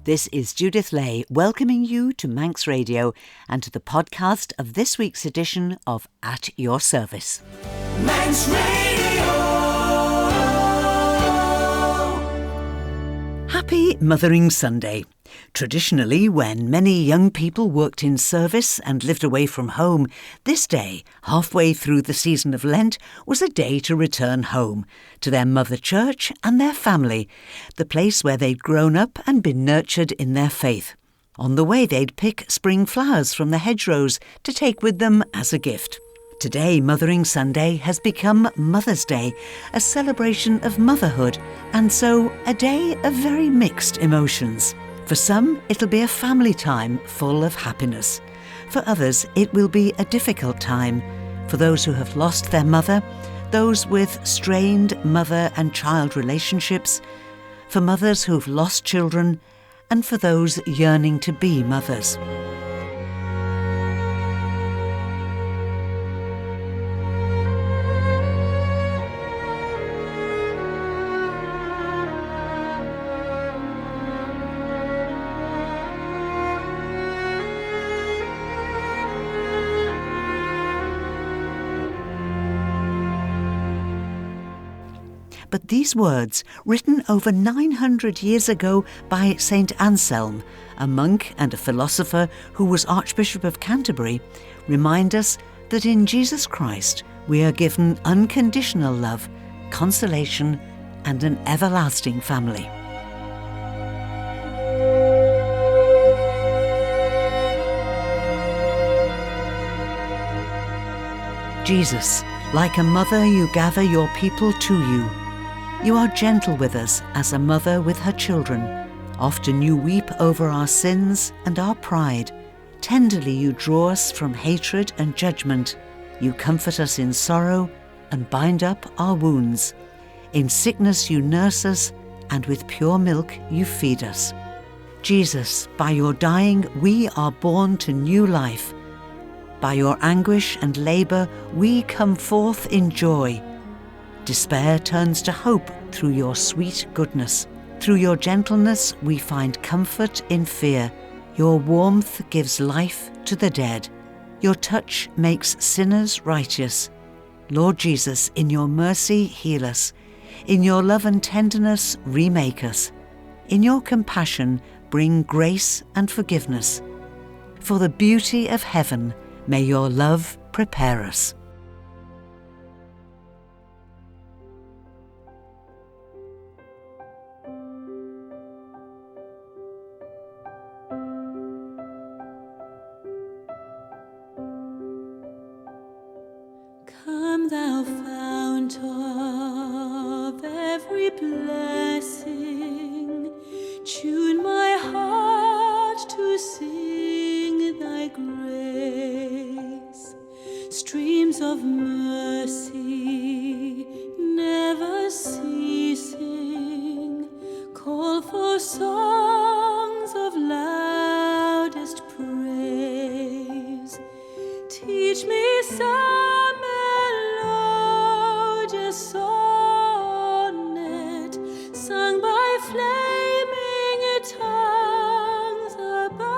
This is Judith Lay welcoming you to Manx Radio and to the podcast of this week's edition of At Your Service. Manx Radio. Happy Mothering Sunday. Traditionally, when many young people worked in service and lived away from home, this day, halfway through the season of Lent, was a day to return home, to their mother church and their family, the place where they'd grown up and been nurtured in their faith. On the way, they'd pick spring flowers from the hedgerows to take with them as a gift. Today, Mothering Sunday has become Mother's Day, a celebration of motherhood, and so a day of very mixed emotions. For some, it'll be a family time full of happiness. For others, it will be a difficult time. For those who have lost their mother, those with strained mother and child relationships, for mothers who've lost children, and for those yearning to be mothers. But these words, written over 900 years ago by St. Anselm, a monk and a philosopher who was Archbishop of Canterbury, remind us that in Jesus Christ we are given unconditional love, consolation, and an everlasting family. Jesus, like a mother you gather your people to you. You are gentle with us as a mother with her children. Often you weep over our sins and our pride. Tenderly you draw us from hatred and judgment. You comfort us in sorrow and bind up our wounds. In sickness you nurse us, and with pure milk you feed us. Jesus, by your dying we are born to new life. By your anguish and labour we come forth in joy. Despair turns to hope through your sweet goodness. Through your gentleness we find comfort in fear. Your warmth gives life to the dead. Your touch makes sinners righteous. Lord Jesus, in your mercy heal us. In your love and tenderness remake us. In your compassion bring grace and forgiveness. For the beauty of heaven, may your love prepare us. Come thou fount of every blessing, tune my heart to sing thy grace. Streams of mercy never ceasing, call for songs of loudest praise. Teach me some sonnet sung by flaming tongues above.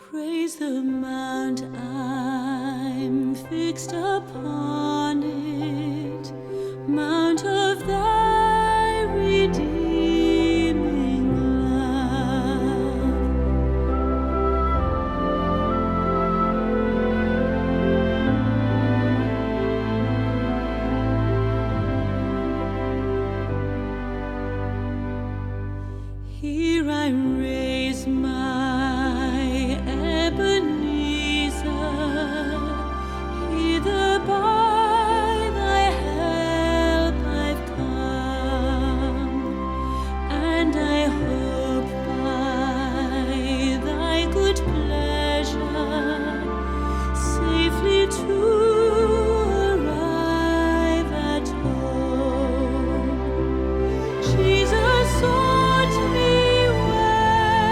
Praise the mount I'm fixed upon it, mount of thy redeeming love. Here I raise my Ebenezer, hither by thy help I've come, and I hope by thy good pleasure safely to arrive at home. Jesus sought me where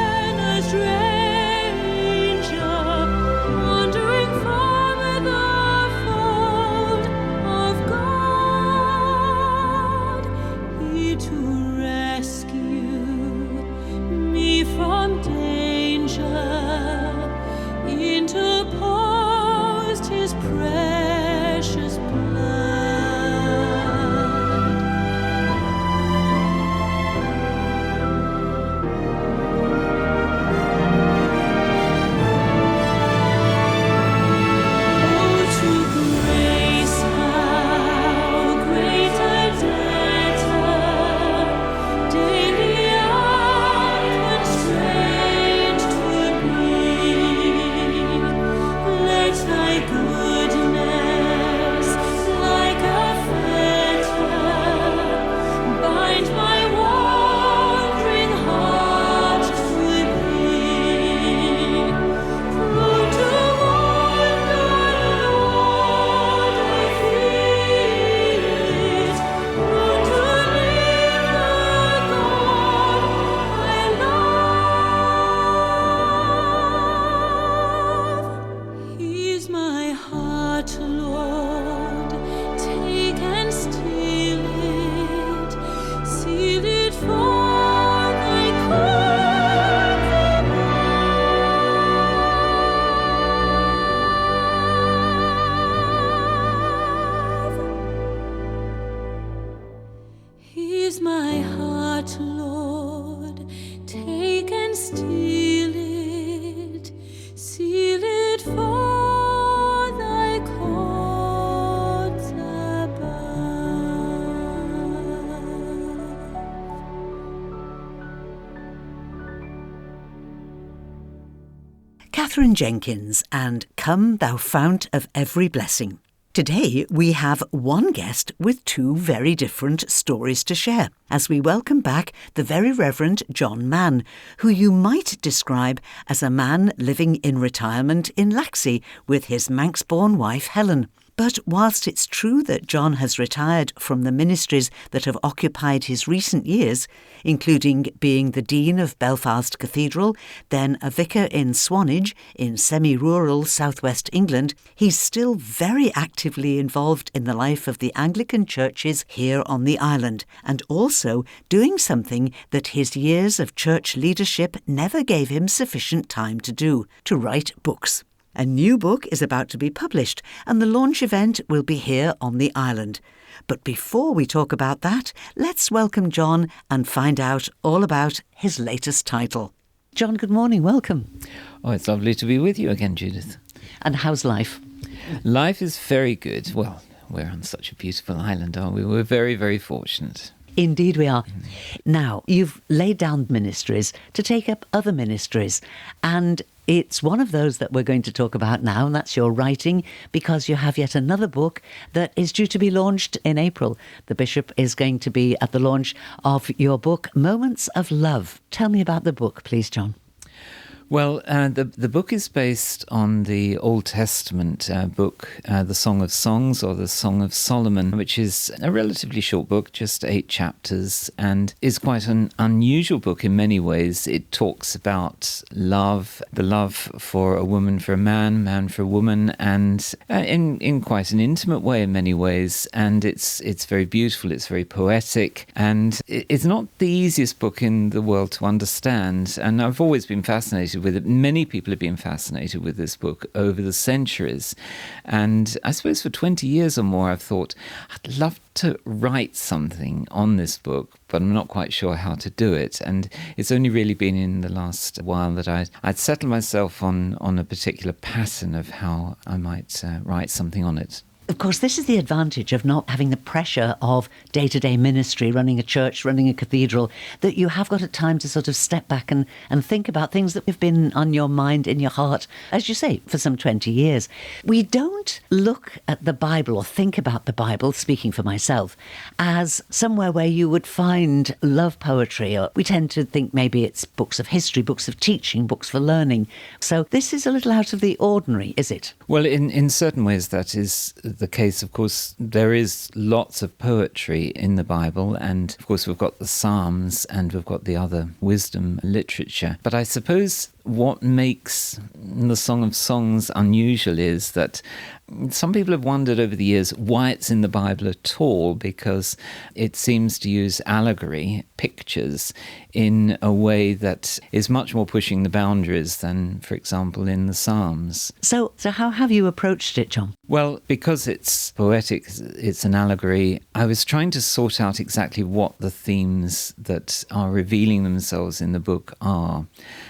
is my heart, Lord. Take and seal it for thy courts above. Catherine Jenkins and Come Thou Fount of Every Blessing. Today we have one guest with two very different stories to share as we welcome back the Very Reverend John Mann, who you might describe as a man living in retirement in Laxey with his Manx-born wife Helen. But whilst it's true that John has retired from the ministries that have occupied his recent years, including being the Dean of Belfast Cathedral, then a vicar in Swanage in semi-rural southwest England, he's still very actively involved in the life of the Anglican churches here on the island, and also doing something that his years of church leadership never gave him sufficient time to do, to write books. A new book is about to be published and the launch event will be here on the island. But before we talk about that, let's welcome John and find out all about his latest title. John, good morning, welcome. Oh, it's lovely to be with you again, Judith. And how's life? Life is very good. Well, we're on such a beautiful island, aren't we? We're very, very fortunate. Indeed we are. Now, you've laid down ministries to take up other ministries, and it's one of those that we're going to talk about now, and that's your writing, because you have yet another book that is due to be launched in April. The Bishop is going to be at the launch of your book, Moments of Love. Tell me about the book, please, John. Well, the book is based on the Old Testament book, the Song of Songs, or the Song of Solomon, which is a relatively short book, just 8 chapters, and is quite an unusual book in many ways. It talks about love, the love for a woman for a man, man for a woman, and in quite an intimate way in many ways. And it's very beautiful, it's very poetic, and it's not the easiest book in the world to understand. And I've always been fascinated with it. Many people have been fascinated with this book over the centuries. And I suppose for 20 years or more, I've thought, I'd love to write something on this book, but I'm not quite sure how to do it. And it's only really been in the last while that I'd settled myself on a particular pattern of how I might write something on it. Of course, this is the advantage of not having the pressure of day-to-day ministry, running a church, running a cathedral, that you have got a time to sort of step back and think about things that have been on your mind, in your heart, as you say, for some 20 years. We don't look at the Bible or think about the Bible, speaking for myself, as somewhere where you would find love poetry. Or we tend to think maybe it's books of history, books of teaching, books for learning. So this is a little out of the ordinary, is it? Well, in certain ways that is the case. Of course, there is lots of poetry in the Bible, and of course we've got the Psalms and we've got the other wisdom literature. But I suppose what makes the Song of Songs unusual is that some people have wondered over the years why it's in the Bible at all, because it seems to use allegory, pictures, in a way that is much more pushing the boundaries than, for example, in the Psalms. So how have you approached it, John? Well, because it's poetic, it's an allegory, I was trying to sort out exactly what the themes that are revealing themselves in the book are.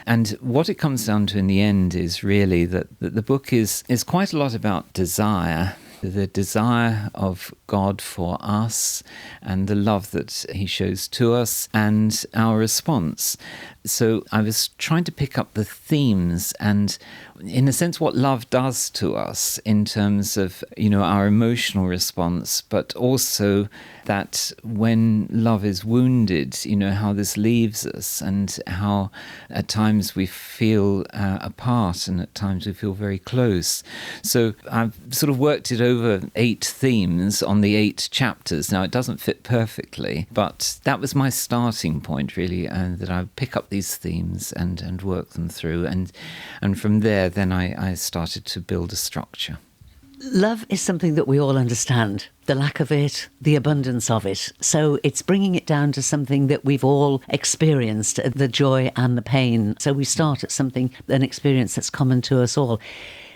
And what it comes down to in the end is really that the book is quite a lot about desire, the desire of God for us and the love that he shows to us and our response. So I was trying to pick up the themes and, in a sense, what love does to us in terms of, our emotional response, but also that when love is wounded, how this leaves us and how at times we feel apart and at times we feel very close. So I've sort of worked it over 8 themes on the 8 chapters. Now, it doesn't fit perfectly, but that was my starting point, really, that I would pick up these themes and work them through. And from there, then I started to build a structure. Love is something that we all understand, the lack of it, the abundance of it. So it's bringing it down to something that we've all experienced, the joy and the pain. So we start at something, an experience that's common to us all.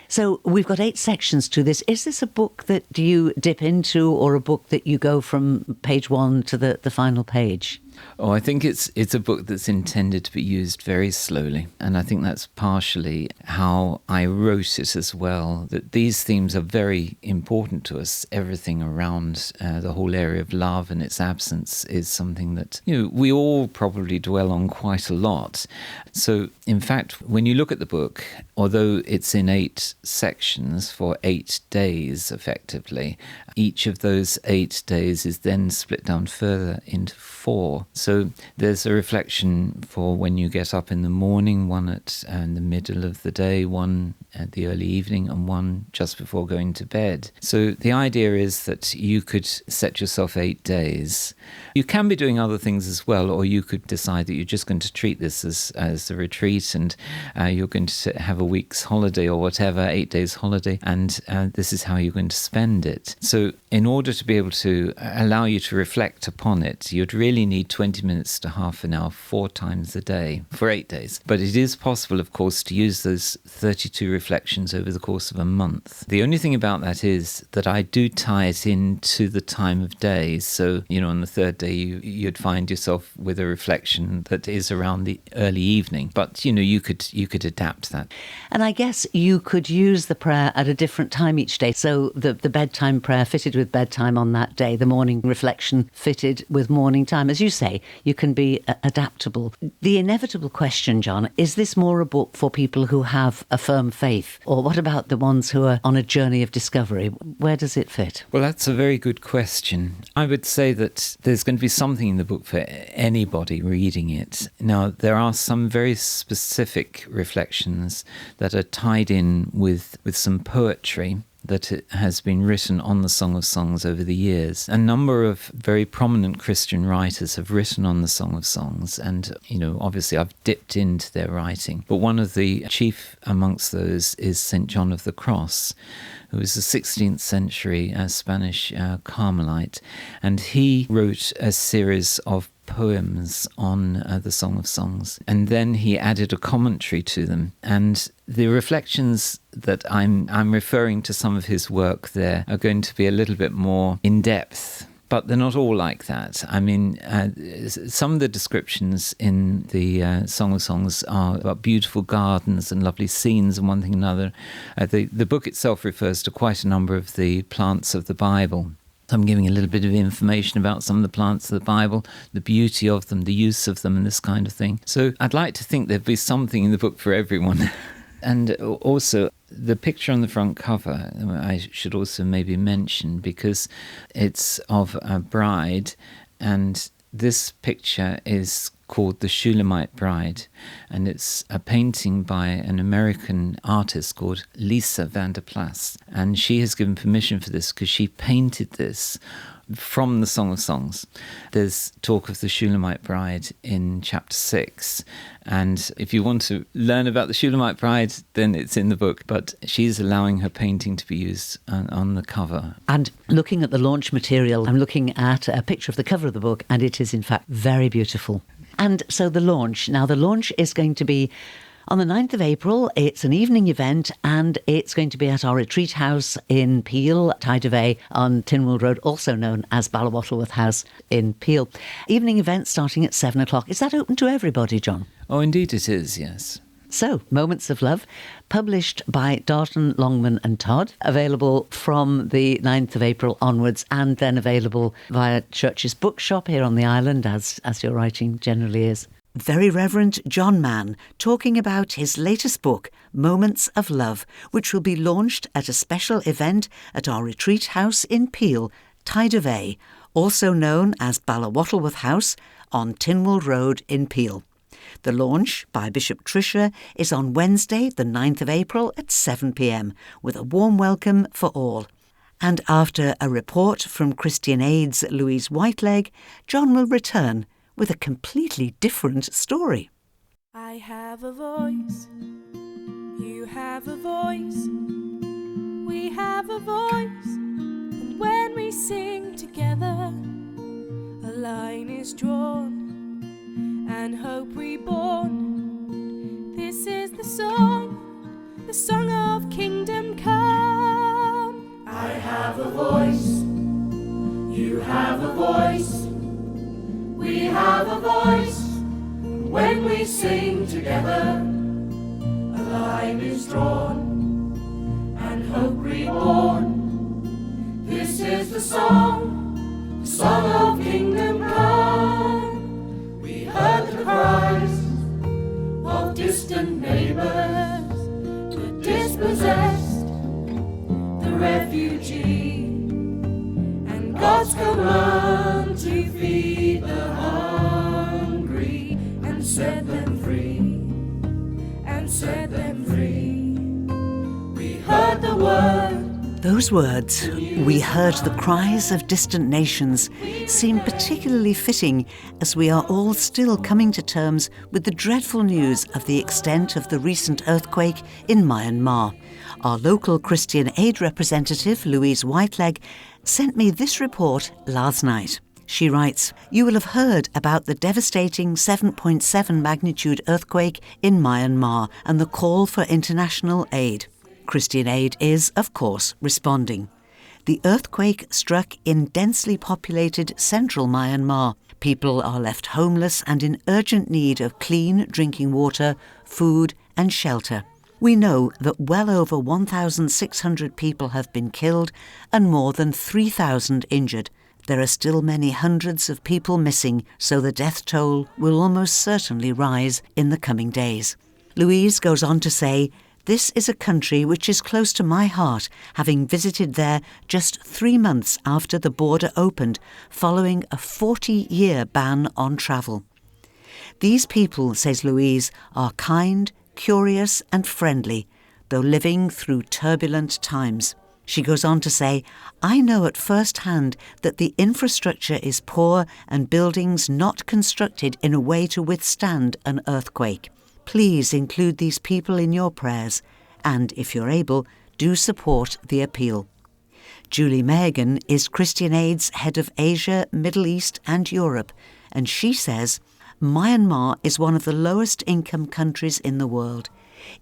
So we've got 8 sections to this. Is this a book that you dip into, or a book that you go from page 1 to the final page? Oh, I think it's a book that's intended to be used very slowly. And I think that's partially how I wrote it as well, that these themes are very important to us. Everything around the whole area of love and its absence is something that, we all probably dwell on quite a lot. So, in fact, when you look at the book, although it's in 8 sections for 8 days, effectively, each of those 8 days is then split down further into 4. So there's a reflection for when you get up in the morning, one at the middle of the day, one at the early evening, and one just before going to bed. So the idea is that you could set yourself 8 days. You can be doing other things as well, or you could decide that you're just going to treat this as a retreat, and you're going to have a week's holiday or whatever, 8 days holiday, and this is how you're going to spend it. So in order to be able to allow you to reflect upon it, you'd really need 20 minutes to half an hour 4 times a day for 8 days. But it is possible, of course, to use those 32 reflections over the course of a month. The only thing about that is that I do tie it into the time of day. So, on the 3rd day, you'd find yourself with a reflection that is around the early evening. But, you could adapt that. And I guess you could use the prayer at a different time each day. So the bedtime prayer fitted with bedtime on that day, the morning reflection fitted with morning time. As you say, you can be adaptable. The inevitable question, John, is this more a book for people who have a firm faith? Or what about the ones who are on a journey of discovery? Where does it fit? Well, that's a very good question. I would say that there's going to be something in the book for anybody reading it. Now, there are some very specific reflections that are tied in with some poetry that has been written on the Song of Songs over the years. A number of very prominent Christian writers have written on the Song of Songs, and, obviously I've dipped into their writing. But one of the chief amongst those is St. John of the Cross, who was a 16th century Spanish Carmelite, and he wrote a series of poems on the Song of Songs, and then he added a commentary to them. And the reflections that I'm referring to some of his work there are going to be a little bit more in depth. But they're not all like that. I mean, some of the descriptions in the Song of Songs are about beautiful gardens and lovely scenes and one thing and another. The book itself refers to quite a number of the plants of the Bible. I'm giving a little bit of information about some of the plants of the Bible, the beauty of them, the use of them, and this kind of thing. So I'd like to think there'd be something in the book for everyone. And also, the picture on the front cover, I should also maybe mention, because it's of a bride, and this picture is called The Shulamite Bride, and it's a painting by an American artist called Lisa Vanderplas, and she has given permission for this because she painted this from the Song of Songs. There's talk of the Shulamite Bride in chapter 6, and if you want to learn about the Shulamite Bride, then it's in the book, but she's allowing her painting to be used on the cover. And looking at the launch material, I'm looking at a picture of the cover of the book, and it is in fact very beautiful. And so the launch is going to be on the 9th of April. It's an evening event, and it's going to be at our retreat house in Peel, Tydervey on Tynwald Road, also known as Ballawattlewith House in Peel. Evening event starting at 7 o'clock. Is that open to everybody, John? Oh, indeed it is, yes. So, Moments of Love, published by Darton, Longman and Todd, available from the 9th of April onwards, and then available via Church's Bookshop here on the island, as your writing generally is. Very Reverend John Mann talking about his latest book, Moments of Love, which will be launched at a special event at our retreat house in Peel, Tydervey, also known as Ballawattlewith House on Tynwald Road in Peel. The launch by Bishop Tricia is on Wednesday, the 9th of April at 7 p.m, with a warm welcome for all. And after a report from Christian Aid's Louise Whiteleg, John will return with a completely different story. I have a voice, you have a voice, we have a voice, and when we sing together, a line is drawn and hope reborn. This is the song the song of kingdom come. I have a voice, you have a voice, we have a voice. When we sing together, a line is drawn and hope reborn. This is the song of kingdom come. We heard the cries of distant neighbors, the dispossessed, the refugee, and God's command to feed the hungry and set them free, and set them free. We heard the word. Those words, "We heard the cries of distant nations," seem particularly fitting as we are all still coming to terms with the dreadful news of the extent of the recent earthquake in Myanmar. Our local Christian Aid representative, Louise Whiteleg, sent me this report last night. She writes, "You will have heard about the devastating 7.7 magnitude earthquake in Myanmar and the call for international aid. Christian Aid is, of course, responding. The earthquake struck in densely populated central Myanmar. People are left homeless and in urgent need of clean drinking water, food and shelter. We know that well over 1,600 people have been killed and more than 3,000 injured. There are still many hundreds of people missing, so the death toll will almost certainly rise in the coming days." Louise goes on to say, "This is a country which is close to my heart, having visited there just 3 months after the border opened, following a 40-year ban on travel. These people," says Louise, "are kind, curious and friendly, though living through turbulent times." She goes on to say, "I know at first hand that the infrastructure is poor and buildings not constructed in a way to withstand an earthquake. Please include these people in your prayers and, if you're able, do support the appeal." Julie Megan is Christian Aid's head of Asia, Middle East and Europe, and she says, "Myanmar is one of the lowest income countries in the world.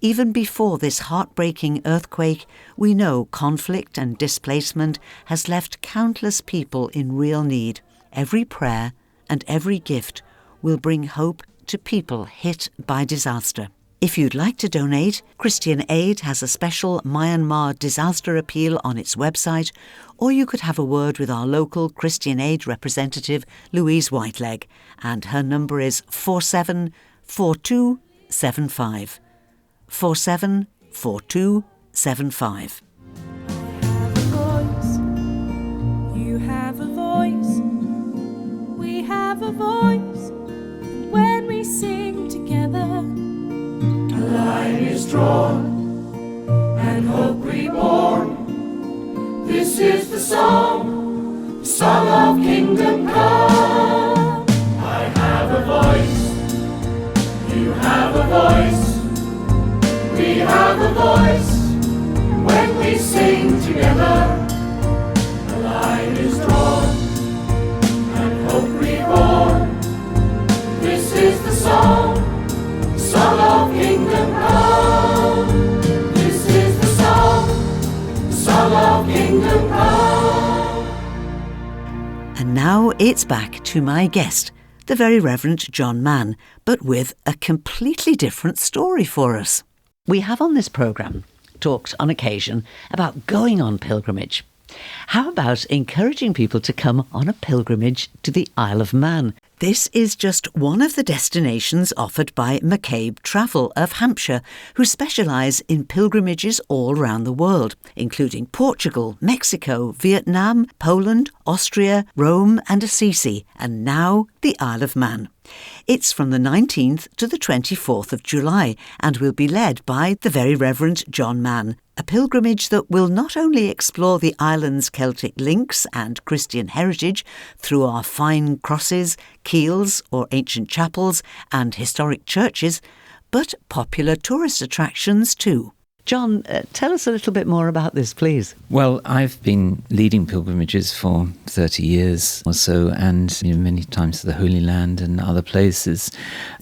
Even before this heartbreaking earthquake, we know conflict and displacement has left countless people in real need. Every prayer and every gift will bring hope to people hit by disaster." If you'd like to donate, Christian Aid has a special Myanmar disaster appeal on its website, or you could have a word with our local Christian Aid representative, Louise Whiteleg, and her number is 474275. 474275. You have a voice, we have a voice, and when we sing together, A line is drawn and hope reborn. This is the song of kingdom come. I have a voice, you have a voice, we have a voice. When we sing together, a line is drawn and hope reborn. This is the song of kingdom come. This is the song of kingdom come. And now it's back to my guest, the Very Reverend John Mann, but with a completely different story for us. We have on this programme talked on occasion about going on pilgrimage. How about encouraging people to come on a pilgrimage to the Isle of Man? This is just one of the destinations offered by McCabe Travel of Hampshire, who specialise in pilgrimages all around the world, including Portugal, Mexico, Vietnam, Poland, Austria, Rome and Assisi, and now the Isle of Man. It's from the 19th to the 24th of July and will be led by the Very Reverend John Mann, a pilgrimage that will not only explore the island's Celtic links and Christian heritage through our fine crosses, keels or ancient chapels and historic churches, but popular tourist attractions too. John, tell us a little bit more about this, please. Well, I've been leading pilgrimages for 30 years or so, and many times to the Holy Land and other places.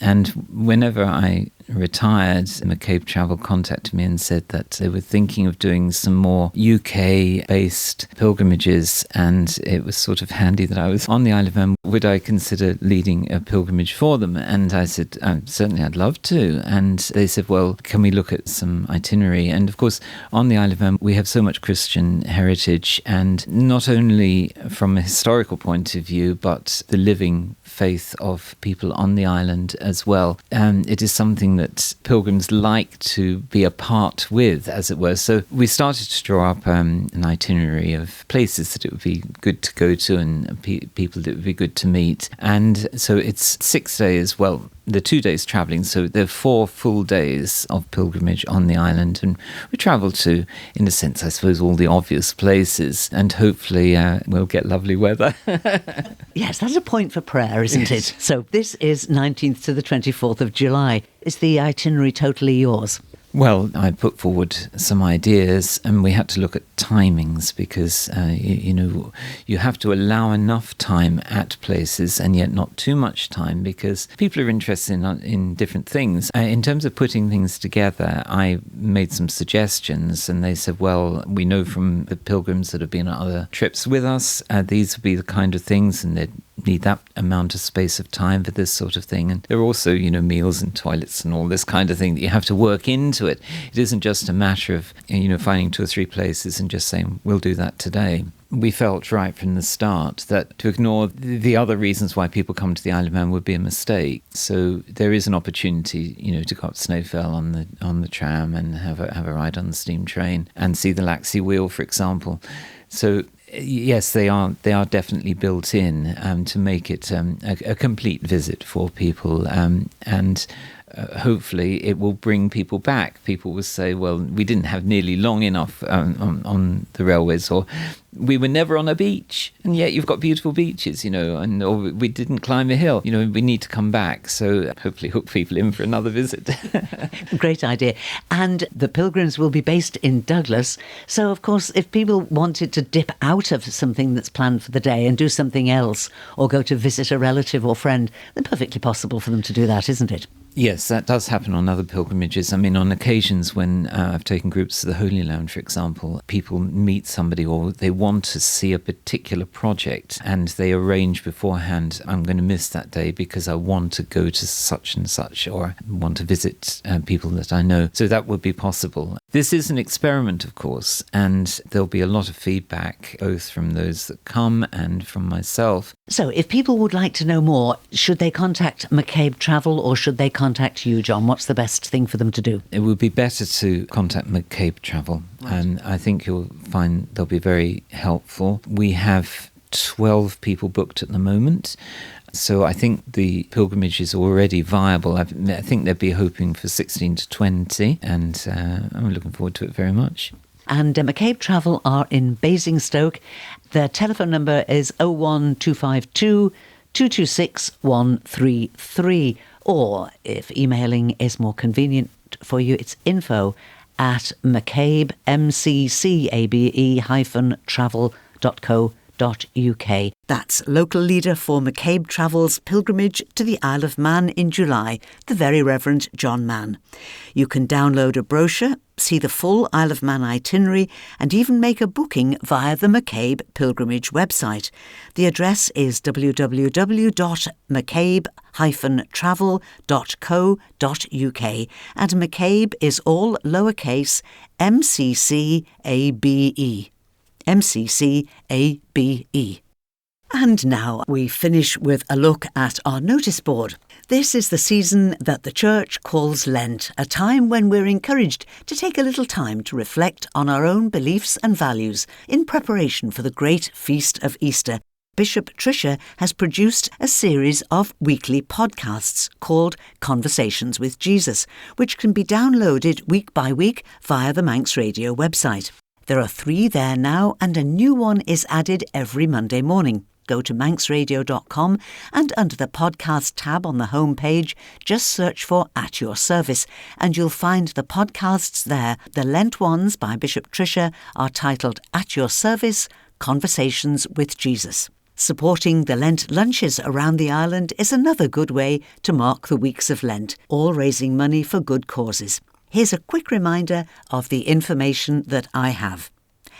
And whenever I retired, McCabe Travel contacted me and said that they were thinking of doing some more UK-based pilgrimages, and it was sort of handy that I was on the Isle of Man. Would I consider leading a pilgrimage for them? And I said, certainly I'd love to. And they said, well, can we look at some itinerary? And of course, on the Isle of Man, we have so much Christian heritage, and not only from a historical point of view, but the living faith of people on the island as well. It is something that pilgrims like to be a part with, as it were. So we started to draw up an itinerary of places that it would be good to go to and people that it would be good to meet. And so it's 6 days, well, the 2 days travelling, so there are 4 full days of pilgrimage on the island, and we travel to, in a sense, I suppose, all the obvious places, and hopefully we'll get lovely weather. Yes, that's a point for prayer, isn't it? So this is 19th to the 24th of July. Is the itinerary totally yours? Well, I put forward some ideas, and we had to look at timings because, you have to allow enough time at places and yet not too much time because people are interested in different things. In terms of putting things together, I made some suggestions, and they said, well, we know from the pilgrims that have been on other trips with us, these would be the kind of things, and they'd need that amount of space of time for this sort of thing. And there are also, meals and toilets and all this kind of thing that you have to work into it. It isn't just a matter of, finding 2 or 3 places and just saying, we'll do that today. We felt right from the start that to ignore the other reasons why people come to the Isle of Man would be a mistake. So there is an opportunity, to go up Snowfell on the tram and have a ride on the steam train and see the Laxey wheel, for example. So yes, they are definitely built in to make it a complete visit for people, and hopefully it will bring people back. People will say, well, we didn't have nearly long enough on the railways, or we were never on a beach, and yet you've got beautiful beaches, or we didn't climb a hill. We need to come back. So hopefully hook people in for another visit. Great idea. And the pilgrims will be based in Douglas. So, of course, if people wanted to dip out of something that's planned for the day and do something else, or go to visit a relative or friend, then perfectly possible for them to do that, isn't it? Yes, that does happen on other pilgrimages. I mean, on occasions when I've taken groups to the Holy Land, for example, people meet somebody or they want to see a particular project and they arrange beforehand, I'm going to miss that day because I want to go to such and such, or want to visit people that I know. So that would be possible. This is an experiment, of course, and there'll be a lot of feedback, both from those that come and from myself. So if people would like to know more, should they contact McCabe Travel or should they contact you, John? What's the best thing for them to do? It would be better to contact McCabe Travel, and I think you'll find they'll be very helpful. We have 12 people booked at the moment, so I think the pilgrimage is already viable. I think they'd be hoping for 16 to 20, and I'm looking forward to it very much. And McCabe Travel are in Basingstoke. Their telephone number is 01252 226 133. Or if emailing is more convenient for you, it's info@mccabe, mccabe-travel.co.uk. That's local leader for McCabe Travel's pilgrimage to the Isle of Man in July, the Very Rev'd John Mann. You can download a brochure, see the full Isle of Man itinerary, and even make a booking via the McCabe pilgrimage website. The address is www.mccabe-travel.co.uk, and McCabe is all lowercase MCCABE. MCCABE. And now we finish with a look at our notice board. This is the season that the Church calls Lent, a time when we're encouraged to take a little time to reflect on our own beliefs and values in preparation for the great feast of Easter. Bishop Tricia has produced a series of weekly podcasts called Conversations with Jesus, which can be downloaded week by week via the Manx Radio website. There are 3 there now, and a new one is added every Monday morning. Go to manxradio.com and under the podcast tab on the home page, just search for At Your Service and you'll find the podcasts there. The Lent ones by Bishop Tricia are titled At Your Service, Conversations with Jesus. Supporting the Lent lunches around the island is another good way to mark the weeks of Lent, all raising money for good causes. Here's a quick reminder of the information that I have.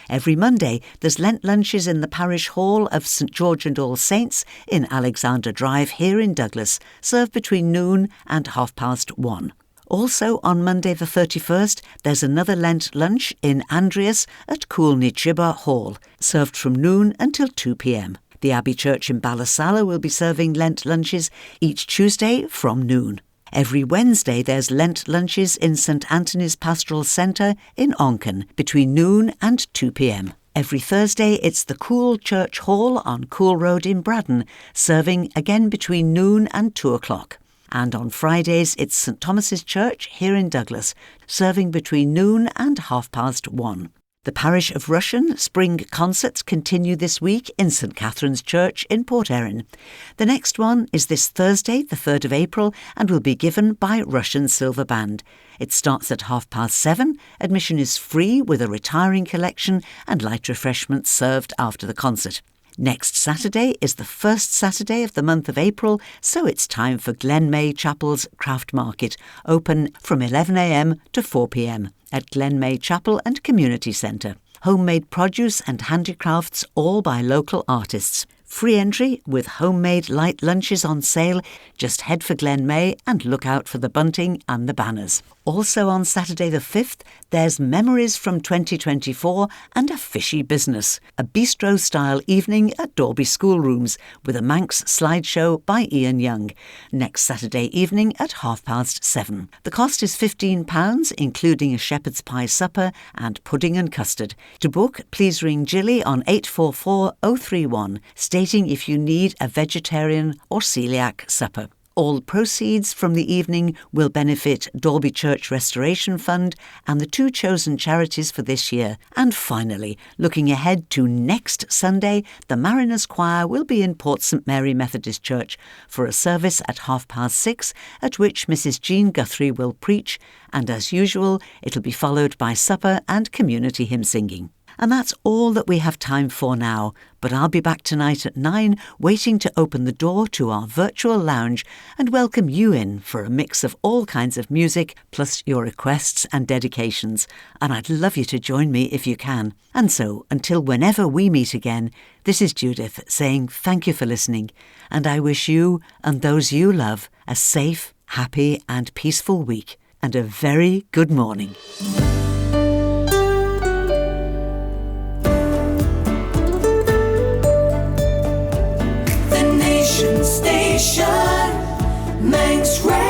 Every Monday, there's Lent lunches in the parish hall of St George and All Saints in Alexander Drive here in Douglas, served between noon and 1:30. Also on Monday the 31st, there's another Lent lunch in Andreas at Coolney Chibber Hall, served from noon until 2 p.m. The Abbey Church in Ballasalla will be serving Lent lunches each Tuesday from noon. Every Wednesday there's Lent lunches in St Anthony's Pastoral Centre in Onken between noon and 2 p.m. Every Thursday it's the Cool Church Hall on Cool Road in Braddon, serving again between noon and 2 o'clock. And on Fridays it's St Thomas's Church here in Douglas, serving between noon and 1:30. The Parish of Rushen spring concerts continue this week in St Catherine's Church in Port Erin. The next one is this Thursday, the 3rd of April, and will be given by Rushen Silver Band. It starts at 7:30. Admission is free with a retiring collection and light refreshments served after the concert. Next Saturday is the first Saturday of the month of April, so it's time for Glenmay Chapel's Craft Market, open from 11 a.m. to 4 p.m. at Glenmay Chapel and Community Centre. Homemade produce and handicrafts, all by local artists. Free entry with homemade light lunches on sale. Just head for Glenmay and look out for the bunting and the banners. Also on Saturday the 5th, there's Memories from 2024 and a fishy business. A bistro-style evening at Dorby Schoolrooms with a Manx slideshow by Ian Young. Next Saturday evening at 7:30. The cost is £15, including a shepherd's pie supper and pudding and custard. To book, please ring Gilly on 844 031, stating if you need a vegetarian or celiac supper. All proceeds from the evening will benefit Dorby Church Restoration Fund and the two chosen charities for this year. And finally, looking ahead to next Sunday, the Mariners Choir will be in Port St Mary Methodist Church for a service at 6:30, at which Mrs Jean Guthrie will preach, and as usual, it'll be followed by supper and community hymn singing. And that's all that we have time for now, but I'll be back tonight at 9, waiting to open the door to our virtual lounge and welcome you in for a mix of all kinds of music, plus your requests and dedications. And I'd love you to join me if you can. And so, until whenever we meet again, this is Judith saying thank you for listening, and I wish you and those you love a safe, happy and peaceful week, and a very good morning. Station, Manx Radio.